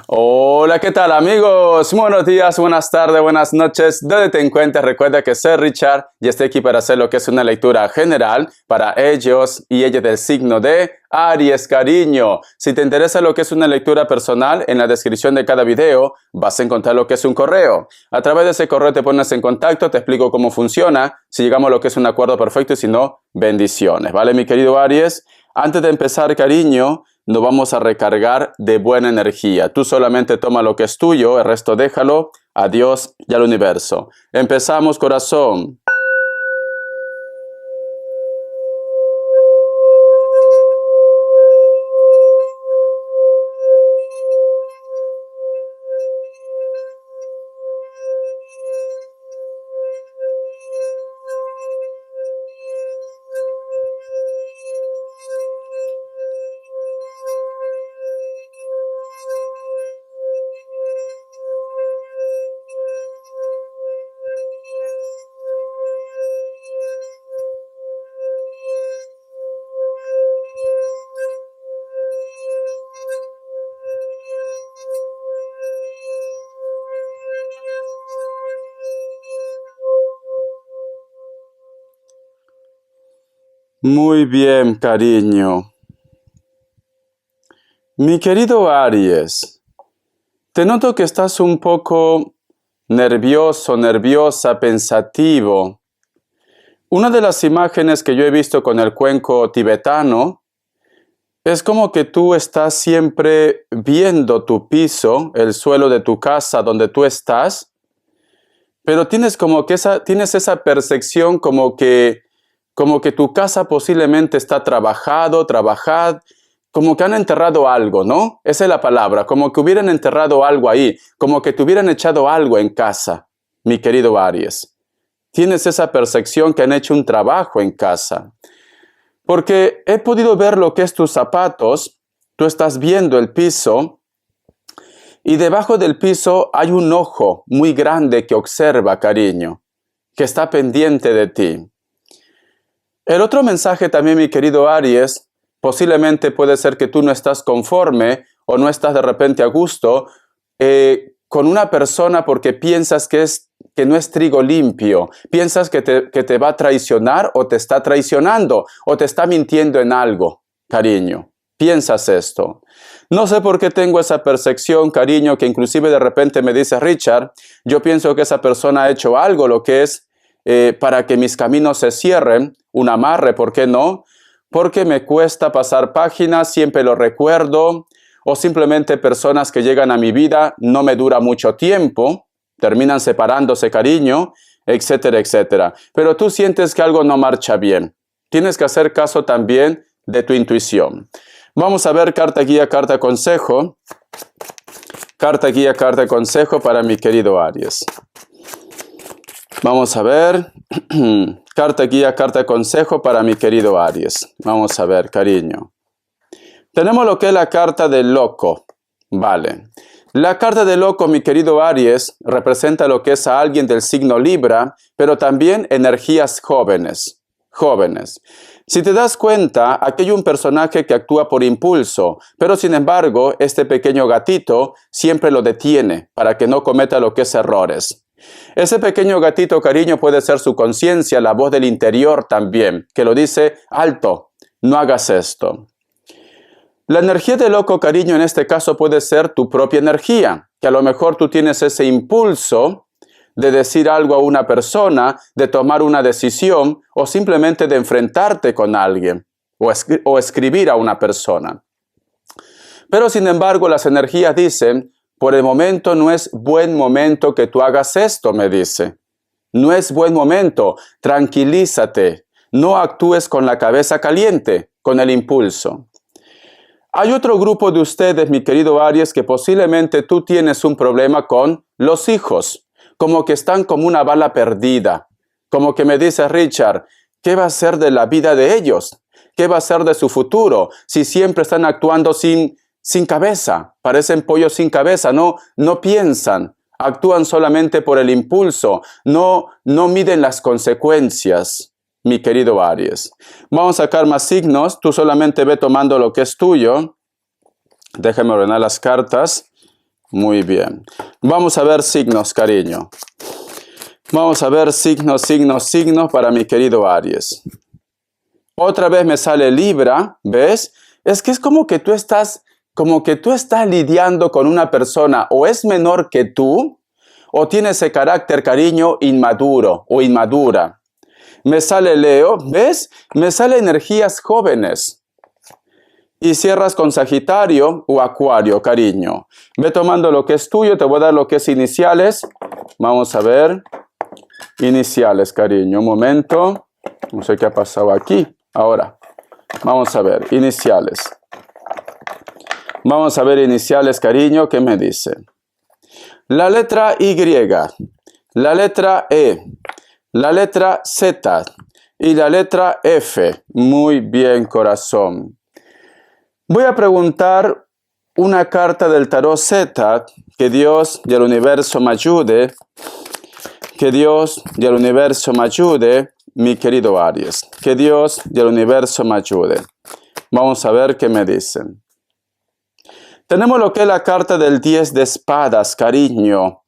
Hola, ¿qué tal amigos? Buenos días, buenas tardes, buenas noches. Donde te encuentres, recuerda que soy Richard y estoy aquí para hacer lo que es una lectura general para ellos y ellas del signo de Aries, cariño. Si te interesa lo que es una lectura personal, en la descripción de cada video vas a encontrar lo que es un correo. A través de ese correo te pones en contacto, te explico cómo funciona, si llegamos a lo que es un acuerdo perfecto y si no, bendiciones. ¿Vale, mi querido Aries? Antes de empezar, cariño, nos vamos a recargar de buena energía. Tú solamente toma lo que es tuyo, el resto déjalo a Dios y al universo. Empezamos, corazón. Muy bien, cariño. Mi querido Aries, te noto que estás un poco nervioso, nerviosa, pensativo. Una de las imágenes que yo he visto con el cuenco tibetano es como que tú estás siempre viendo tu piso, el suelo de tu casa donde tú estás, pero tienes como que tienes esa percepción como que tu casa posiblemente está trabajada, como que han enterrado algo, ¿no? Esa es la palabra, como que hubieran enterrado algo ahí, como que te hubieran echado algo en casa, mi querido Aries. Tienes esa percepción que han hecho un trabajo en casa. Porque he podido ver lo que es tus zapatos, tú estás viendo el piso, y debajo del piso hay un ojo muy grande que observa, cariño, que está pendiente de ti. El otro mensaje también, mi querido Aries, posiblemente puede ser que tú no estás conforme o no estás de repente a gusto con una persona porque piensas que no es trigo limpio, piensas que te va a traicionar o te está traicionando o te está mintiendo en algo, cariño. Piensas esto. No sé por qué tengo esa percepción, cariño, que inclusive de repente me dice Richard, yo pienso que esa persona ha hecho algo, lo que es para que mis caminos se cierren, un amarre, ¿por qué no? Porque me cuesta pasar páginas, siempre lo recuerdo, o simplemente personas que llegan a mi vida no me dura mucho tiempo, terminan separándose, cariño, etcétera, etcétera. Pero tú sientes que algo no marcha bien. Tienes que hacer caso también de tu intuición. Vamos a ver carta guía, carta consejo. Carta guía, carta consejo para mi querido Aries. Vamos a ver. Carta guía, carta consejo para mi querido Aries. Vamos a ver, cariño. Tenemos lo que es la carta del loco. Vale. La carta del loco, mi querido Aries, representa lo que es a alguien del signo Libra, pero también energías jóvenes. Jóvenes. Si te das cuenta, aquí hay un personaje que actúa por impulso, pero sin embargo, este pequeño gatito siempre lo detiene para que no cometa lo que es errores. Ese pequeño gatito, cariño, puede ser su conciencia, la voz del interior también, que lo dice, alto, no hagas esto. La energía de loco, cariño, en este caso puede ser tu propia energía, que a lo mejor tú tienes ese impulso de decir algo a una persona, de tomar una decisión o simplemente de enfrentarte con alguien o escribir a una persona. Pero sin embargo, las energías dicen, por el momento no es buen momento que tú hagas esto, me dice. No es buen momento, tranquilízate, no actúes con la cabeza caliente, con el impulso. Hay otro grupo de ustedes, mi querido Aries, que posiblemente tú tienes un problema con los hijos, como que están como una bala perdida, como que me dice Richard, ¿qué va a ser de la vida de ellos? ¿Qué va a ser de su futuro si siempre están actuando sin cabeza? Parecen pollos sin cabeza, no piensan, actúan solamente por el impulso, no miden las consecuencias. Mi querido Aries. Vamos a sacar más signos. Tú solamente ve tomando lo que es tuyo. Déjame ordenar las cartas. Muy bien. Vamos a ver signos, cariño. Vamos a ver signos para mi querido Aries. Otra vez me sale Libra, ¿ves? Es que es como que tú estás lidiando con una persona o es menor que tú o tiene ese carácter, cariño, inmaduro o inmadura. Me sale Leo, ¿ves? Me sale energías jóvenes. Y cierras con Sagitario o Acuario, cariño. Ve tomando lo que es tuyo, te voy a dar lo que es iniciales. Vamos a ver. Iniciales, cariño. Un momento. No sé qué ha pasado aquí. Ahora. Vamos a ver. Iniciales. Vamos a ver iniciales, cariño. ¿Qué me dice? La letra Y. La letra E. La letra Z. Y la letra F. Muy bien, corazón. Voy a preguntar una carta del tarot Z, que Dios y el universo me ayude, que Dios y el universo me ayude, mi querido Aries, que Dios y el universo me ayude. Vamos a ver qué me dicen. Tenemos lo que es la carta del 10 de espadas, cariño.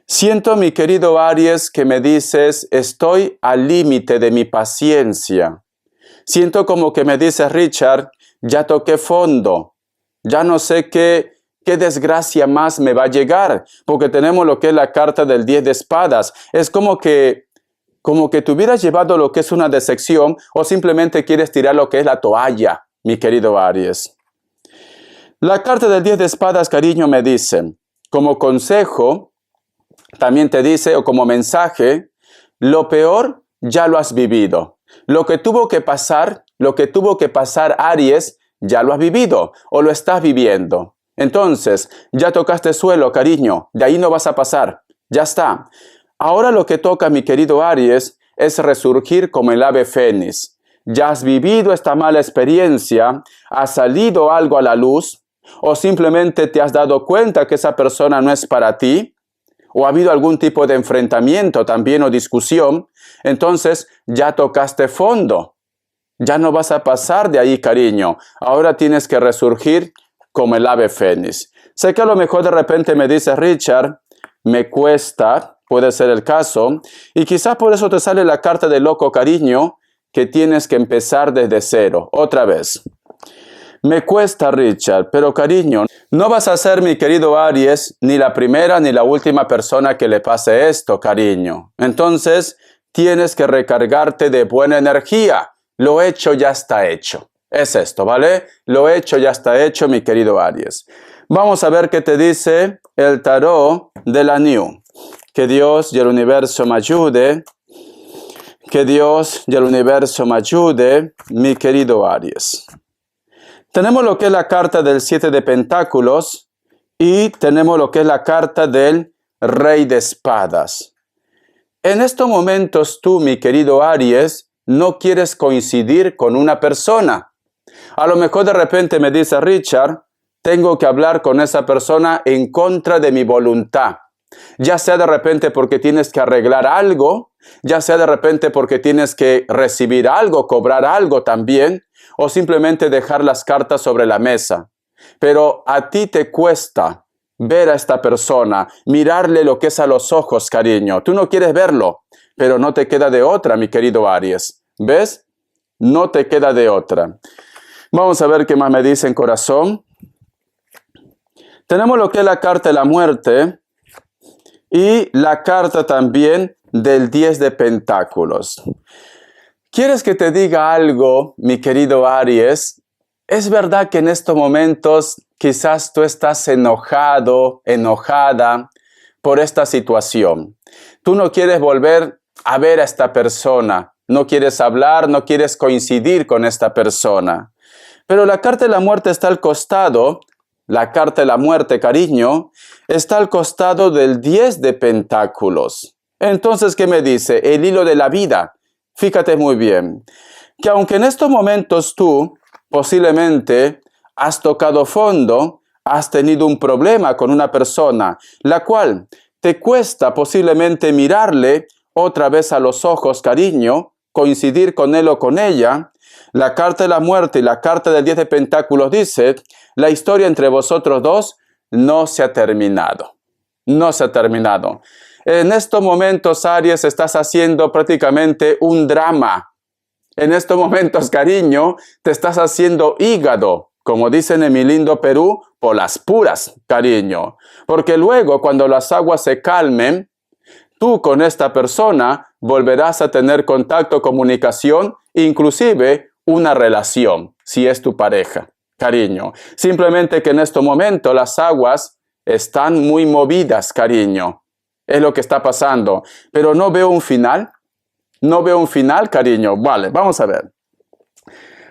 Siento, mi querido Aries, que me dices, estoy al límite de mi paciencia. Siento como que me dices, Richard, ya toqué fondo, ya no sé qué desgracia más me va a llegar, porque tenemos lo que es la carta del 10 de espadas. Es como que te hubieras llevado lo que es una decepción o simplemente quieres tirar lo que es la toalla, mi querido Aries. La carta del 10 de espadas, cariño, me dice, como consejo, también te dice, o como mensaje, lo peor ya lo has vivido. Lo que tuvo que pasar, Aries, ya lo has vivido o lo estás viviendo. Entonces, ya tocaste suelo, cariño, de ahí no vas a pasar. Ya está. Ahora lo que toca, mi querido Aries, es resurgir como el ave fénix. Ya has vivido esta mala experiencia, ha salido algo a la luz, o simplemente te has dado cuenta que esa persona no es para ti, o ha habido algún tipo de enfrentamiento también o discusión. Entonces, ya tocaste fondo. Ya no vas a pasar de ahí, cariño. Ahora tienes que resurgir como el ave fénix. Sé que a lo mejor de repente me dice, Richard, me cuesta, puede ser el caso, y quizás por eso te sale la carta de loco, cariño, que tienes que empezar desde cero, otra vez. Me cuesta, Richard, pero cariño, no vas a ser, mi querido Aries, ni la primera ni la última persona que le pase esto, cariño. Entonces, tienes que recargarte de buena energía. Lo hecho ya está hecho. Es esto, ¿vale? Lo hecho ya está hecho, mi querido Aries. Vamos a ver qué te dice el tarot de la New. Que Dios y el universo me ayude. Que Dios y el universo me ayude, mi querido Aries. Tenemos lo que es la carta del 7 de pentáculos y tenemos lo que es la carta del Rey de espadas. En estos momentos tú, mi querido Aries, no quieres coincidir con una persona. A lo mejor de repente me dice, Richard, tengo que hablar con esa persona en contra de mi voluntad. Ya sea de repente porque tienes que arreglar algo, ya sea de repente porque tienes que recibir algo, cobrar algo también, o simplemente dejar las cartas sobre la mesa. Pero a ti te cuesta ver a esta persona, mirarle lo que es a los ojos, cariño. Tú no quieres verlo, pero no te queda de otra, mi querido Aries. ¿Ves? No te queda de otra. Vamos a ver qué más me dice en corazón. Tenemos lo que es la carta de la muerte y la carta también del 10 de pentáculos. ¿Quieres que te diga algo, mi querido Aries? Es verdad que en estos momentos quizás tú estás enojado, enojada por esta situación. Tú no quieres volver a ver a esta persona. No quieres hablar, no quieres coincidir con esta persona. Pero la carta de la muerte está al costado. La carta de la muerte, cariño, está al costado del 10 de pentáculos. Entonces, ¿qué me dice? El hilo de la vida. Fíjate muy bien, que aunque en estos momentos tú posiblemente has tocado fondo, has tenido un problema con una persona, la cual te cuesta posiblemente mirarle otra vez a los ojos, cariño, coincidir con él o con ella, la carta de la muerte y la carta del 10 de pentáculos dice, la historia entre vosotros dos no se ha terminado. No se ha terminado. En estos momentos, Aries, estás haciendo prácticamente un drama. En estos momentos, cariño, te estás haciendo hígado, como dicen en mi lindo Perú, por las puras, cariño. Porque luego, cuando las aguas se calmen, tú con esta persona volverás a tener contacto, comunicación, inclusive una relación, si es tu pareja, cariño. Simplemente que en este momento las aguas están muy movidas, cariño. Es lo que está pasando. Pero no veo un final. No veo un final, cariño. Vale, vamos a ver.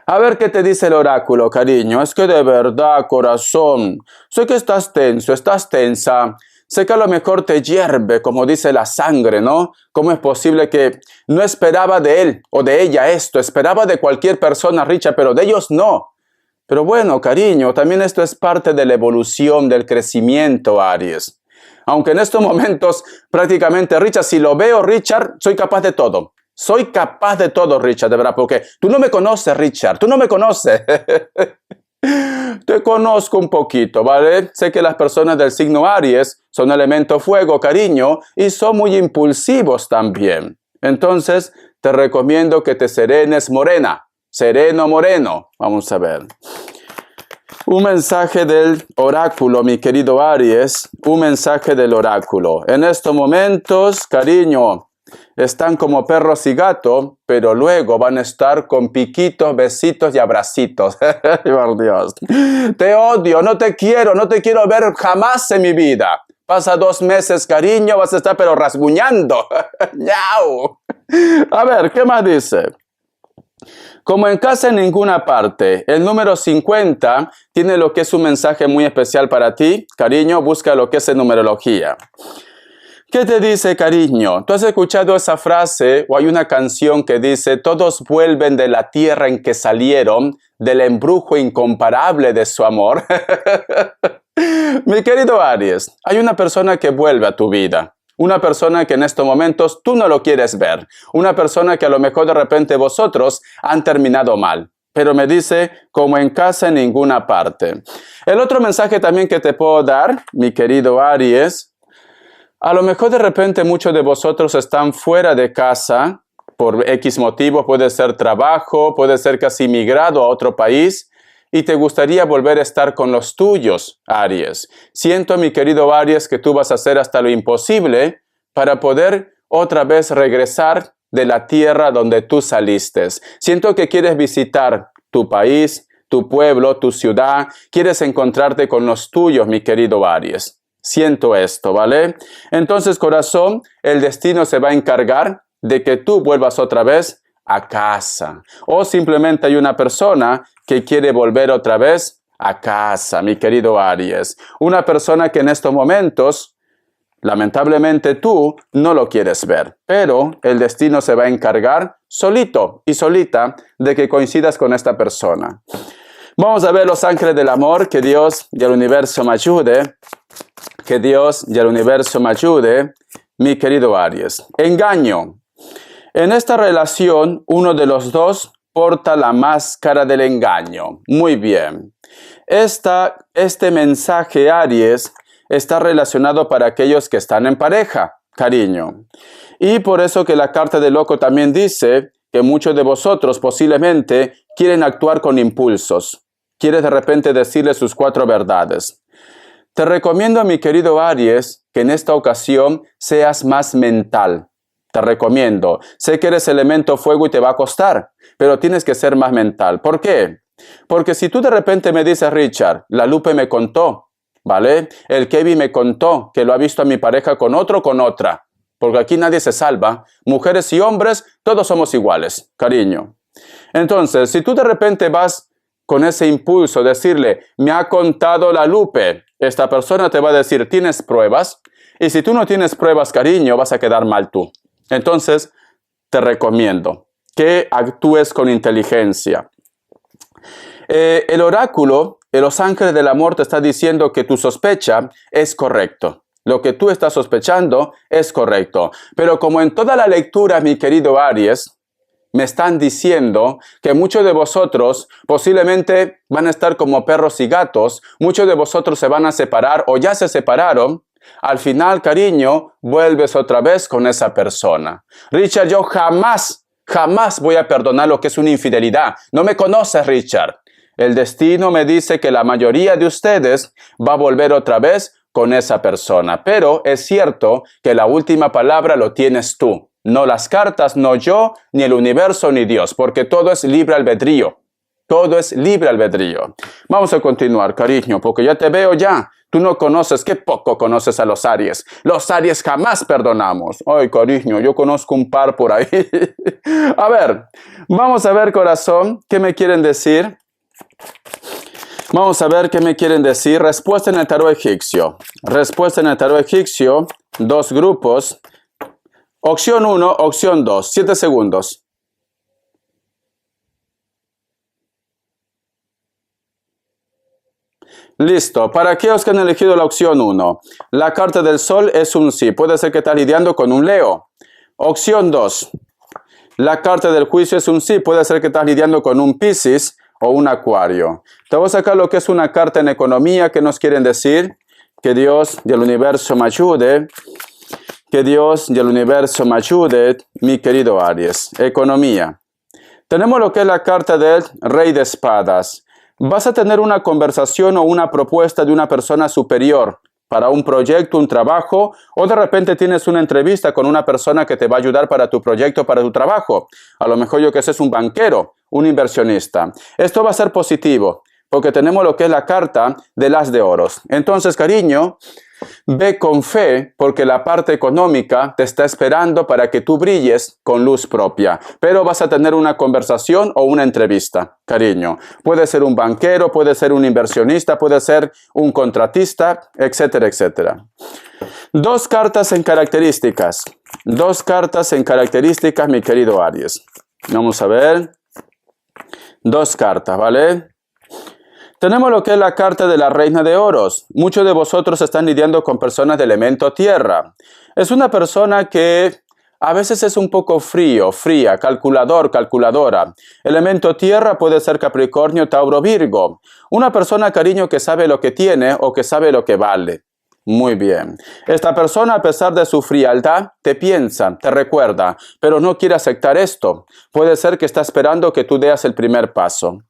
A ver qué te dice el oráculo, cariño. Es que de verdad, corazón, sé que estás tenso, estás tensa. Sé que a lo mejor te hierve, como dice la sangre, ¿no? ¿Cómo es posible que no esperaba de él o de ella esto? Esperaba de cualquier persona, Richard, pero de ellos no. Pero bueno, cariño, también esto es parte de la evolución, del crecimiento, Aries. Aunque en estos momentos prácticamente, Richard, si lo veo, Richard, soy capaz de todo. Soy capaz de todo, Richard, de verdad, porque tú no me conoces, Richard, tú no me conoces. Te conozco un poquito, ¿vale? Sé que las personas del signo Aries son elemento fuego, cariño, y son muy impulsivos también. Entonces, te recomiendo que te serenes, morena. Sereno, moreno. Vamos a ver. Un mensaje del oráculo, mi querido Aries. Un mensaje del oráculo. En estos momentos, cariño, están como perros y gatos, pero luego van a estar con piquitos, besitos y abracitos. Por Dios. Te odio, no te quiero ver jamás en mi vida. Pasa 2 meses, cariño, vas a estar pero rasguñando. ¡Yau! A ver, ¿qué más dice? Como en casa en ninguna parte, el número 50 tiene lo que es un mensaje muy especial para ti. Cariño, busca lo que es en numerología. ¿Qué te dice, cariño? ¿Tú has escuchado esa frase o hay una canción que dice todos vuelven de la tierra en que salieron, del embrujo incomparable de su amor? Mi querido Aries, hay una persona que vuelve a tu vida. Una persona que en estos momentos tú no lo quieres ver. Una persona que a lo mejor de repente vosotros han terminado mal. Pero me dice, como en casa en ninguna parte. El otro mensaje también que te puedo dar, mi querido Aries, a lo mejor de repente muchos de vosotros están fuera de casa por X motivo, puede ser trabajo, puede ser que has migrado a otro país y te gustaría volver a estar con los tuyos, Aries. Siento, mi querido Aries, que tú vas a hacer hasta lo imposible para poder otra vez regresar de la tierra donde tú saliste. Siento que quieres visitar tu país, tu pueblo, tu ciudad, quieres encontrarte con los tuyos, mi querido Aries. Siento esto, ¿vale? Entonces, corazón, el destino se va a encargar de que tú vuelvas otra vez a casa. O simplemente hay una persona que quiere volver otra vez a casa, mi querido Aries. Una persona que en estos momentos, lamentablemente tú no lo quieres ver. Pero el destino se va a encargar solito y solita de que coincidas con esta persona. Vamos a ver los ángeles del amor, que Dios y el universo me ayude. Que Dios y el universo me ayude, mi querido Aries. Engaño. En esta relación, uno de los dos porta la máscara del engaño. Muy bien. Este mensaje, Aries, está relacionado para aquellos que están en pareja, cariño. Y por eso que la carta del loco también dice que muchos de vosotros posiblemente quieren actuar con impulsos. Quieres de repente decirle sus 4 verdades. Te recomiendo, mi querido Aries, que en esta ocasión seas más mental. Te recomiendo. Sé que eres elemento fuego y te va a costar, pero tienes que ser más mental. ¿Por qué? Porque si tú de repente me dices, Richard, la Lupe me contó, ¿vale? El Kevin me contó que lo ha visto a mi pareja con otro o con otra. Porque aquí nadie se salva. Mujeres y hombres, todos somos iguales, cariño. Entonces, si tú de repente vas con ese impulso, decirle, me ha contado la Lupe, esta persona te va a decir, ¿tienes pruebas? Y si tú no tienes pruebas, cariño, vas a quedar mal tú. Entonces, te recomiendo que actúes con inteligencia. El oráculo, los ángeles del amor te está diciendo que tu sospecha es correcto. Lo que tú estás sospechando es correcto. Pero como en toda la lectura, mi querido Aries, me están diciendo que muchos de vosotros posiblemente van a estar como perros y gatos, muchos de vosotros se van a separar o ya se separaron. Al final, cariño, vuelves otra vez con esa persona. Richard, yo jamás voy a perdonar lo que es una infidelidad. No me conoces, Richard. El destino me dice que la mayoría de ustedes va a volver otra vez con esa persona. Pero es cierto que la última palabra lo tienes tú. No las cartas, no yo, ni el universo, ni Dios. Porque todo es libre albedrío. Todo es libre albedrío. Vamos a continuar, cariño, porque ya te veo ya. Tú no conoces, qué poco conoces a los Aries. Los Aries jamás perdonamos. Ay, cariño, yo conozco un par por ahí. A ver, vamos a ver, corazón, ¿qué me quieren decir? Vamos a ver qué me quieren decir. Respuesta en el tarot egipcio. Respuesta en el tarot egipcio. Dos grupos. Opción 1, opción 2. 7 segundos. Listo. Para aquellos que han elegido la opción 1, la carta del sol es un sí. Puede ser que estás lidiando con un Leo. Opción 2, la carta del juicio es un sí. Puede ser que estás lidiando con un Piscis o un Acuario. Te voy a sacar lo que es una carta en economía. ¿Qué nos quieren decir? Que Dios y el universo me ayude. Que Dios y el universo me ayude, mi querido Aries. Economía. Tenemos lo que es la carta del Rey de Espadas. Vas a tener una conversación o una propuesta de una persona superior para un proyecto, un trabajo, o de repente tienes una entrevista con una persona que te va a ayudar para tu proyecto, para tu trabajo. A lo mejor yo que sé, es un banquero, un inversionista. Esto va a ser positivo, porque tenemos lo que es la carta del As de Oros. Entonces, cariño, ve con fe, porque la parte económica te está esperando para que tú brilles con luz propia. Pero vas a tener una conversación o una entrevista, cariño. Puede ser un banquero, puede ser un inversionista, puede ser un contratista, etcétera, etcétera. Dos cartas en características. Dos cartas en características, mi querido Aries. Vamos a ver. Dos cartas, ¿vale? Tenemos lo que es la carta de la Reina de Oros. Muchos de vosotros están lidiando con personas de elemento tierra. Es una persona que a veces es un poco fría, calculador, calculadora. Elemento tierra puede ser Capricornio, Tauro, Virgo. Una persona, cariño, que sabe lo que tiene o que sabe lo que vale. Muy bien. Esta persona, a pesar de su frialdad, te piensa, te recuerda, pero no quiere aceptar esto. Puede ser que está esperando que tú des el primer paso.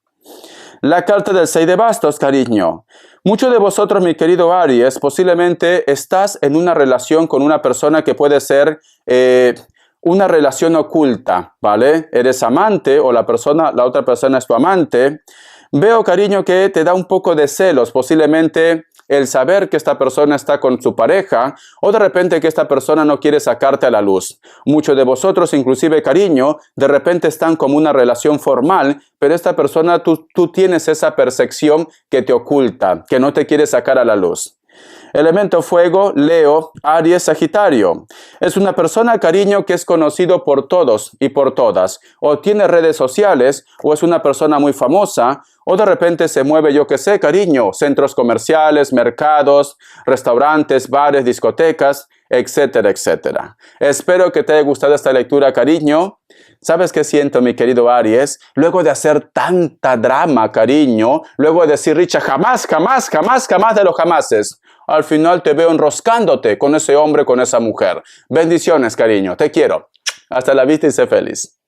La carta del 6 de bastos, cariño. Muchos de vosotros, mi querido Aries, posiblemente estás en una relación con una persona que puede ser una relación oculta, ¿vale? Eres amante o la otra persona es tu amante. Veo, cariño, que te da un poco de celos, posiblemente el saber que esta persona está con su pareja o de repente que esta persona no quiere sacarte a la luz. Muchos de vosotros, inclusive, cariño, de repente están como una relación formal, pero esta persona, tú tienes esa percepción que te oculta, que no te quiere sacar a la luz. Elemento fuego, Leo, Aries, Sagitario. Es una persona, cariño, que es conocido por todos y por todas. O tiene redes sociales, o es una persona muy famosa, o de repente se mueve, yo que sé, cariño, centros comerciales, mercados, restaurantes, bares, discotecas, etcétera, etcétera. Espero que te haya gustado esta lectura, cariño. ¿Sabes qué siento, mi querido Aries? Luego de hacer tanta drama, cariño, luego de decir, Richard, jamás de los jamases, al final te veo enroscándote con ese hombre, con esa mujer. Bendiciones, cariño. Te quiero. Hasta la vista y sé feliz.